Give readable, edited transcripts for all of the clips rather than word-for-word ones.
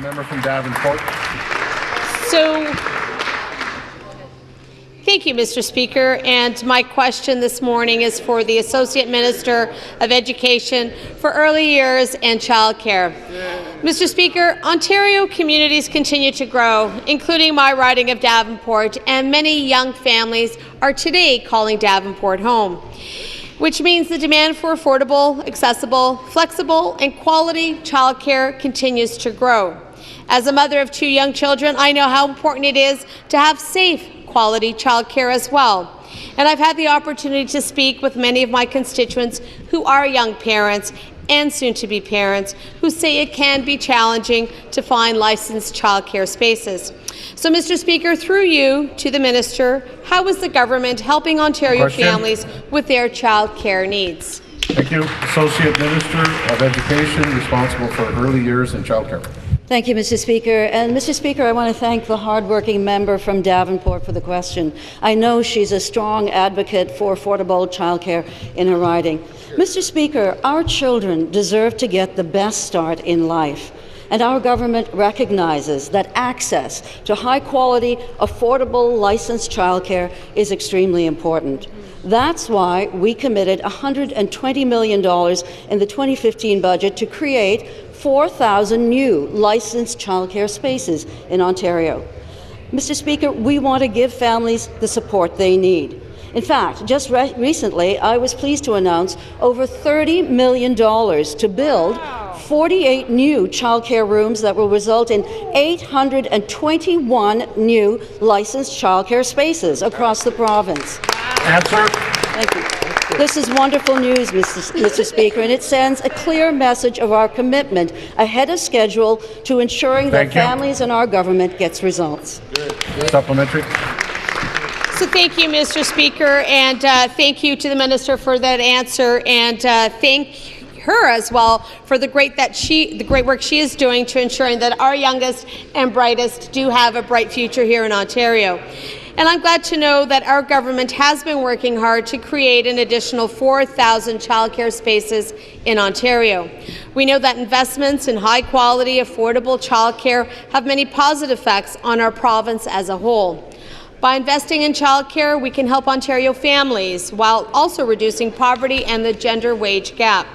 Member from Davenport. Thank you, Mr. Speaker. And my question this morning is for the Associate Minister of Education for Early Years and Childcare. Mr. Speaker, Ontario communities continue to grow, including my riding of Davenport, and many young families are today calling Davenport home, which means the demand for affordable, accessible, flexible, and quality childcare continues to grow. As a mother of 2 young children, I know how important it is to have safe, quality childcare as well. And I've had the opportunity to speak with many of my constituents who are young parents and soon-to-be parents who say it can be challenging to find licensed childcare spaces. So, Mr. Speaker, through you to the Minister, how is the government helping Ontario families with their childcare needs? Thank you. Associate Minister of Education responsible for early years and childcare. Thank you, Mr. Speaker. And Mr. Speaker, I want to thank the hardworking member from Davenport for the question. I know she's a strong advocate for affordable childcare in her riding. Mr. Speaker, our children deserve to get the best start in life. And our government recognizes that access to high-quality, affordable, licensed childcare is extremely important. That's why we committed $120 million in the 2015 budget to create 4,000 new licensed childcare spaces in Ontario. Mr. Speaker, we want to give families the support they need. In fact, just recently, I was pleased to announce over $30 million to build 48 new childcare rooms that will result in 821 new licensed childcare spaces across the province. Answer. Thank you. This is wonderful news, Mr. Speaker, and it sends a clear message of our commitment ahead of schedule to ensuring that families and our government gets results. Supplementary. So thank you, Mr. Speaker, and thank you to the Minister for that answer, and thank her as well for the great work she is doing to ensuring that our youngest and brightest do have a bright future here in Ontario. And I'm glad to know that our government has been working hard to create an additional 4,000 childcare spaces in Ontario. We know that investments in high-quality, affordable childcare have many positive effects on our province as a whole. By investing in childcare, we can help Ontario families while also reducing poverty and the gender wage gap.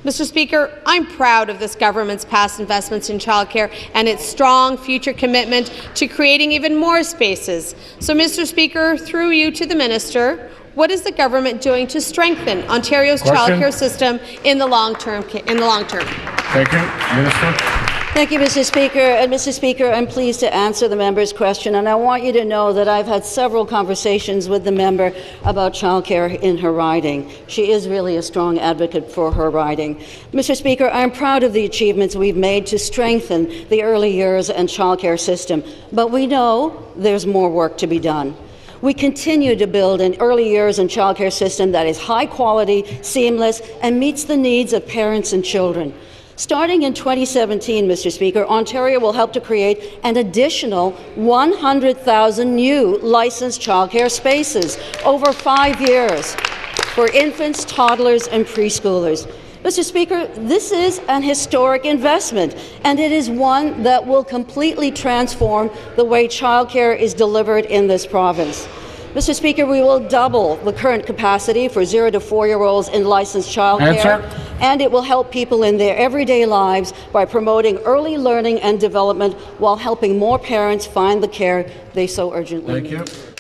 Mr. Speaker, I'm proud of this government's past investments in childcare and its strong future commitment to creating even more spaces. So, Mr. Speaker, through you to the Minister, what is the government doing to strengthen Ontario's childcare system in the long term? Thank you, Minister. Thank you, Mr. Speaker. And Mr. Speaker, I'm pleased to answer the member's question, and I want you to know that I've had several conversations with the member about childcare in her riding. She is really a strong advocate for her riding. Mr. Speaker, I'm proud of the achievements we've made to strengthen the early years and childcare system, but we know there's more work to be done. We continue to build an early years and childcare system that is high quality, seamless, and meets the needs of parents and children. Starting in 2017, Mr. Speaker, Ontario will help to create an additional 100,000 new licensed childcare spaces over 5 years for infants, toddlers, and preschoolers. Mr. Speaker, this is an historic investment, and it is one that will completely transform the way childcare is delivered in this province. Mr. Speaker, we will double the current capacity for 0 to 4-year-olds in licensed childcare, and it will help people in their everyday lives by promoting early learning and development while helping more parents find the care they so urgently need. Thank you.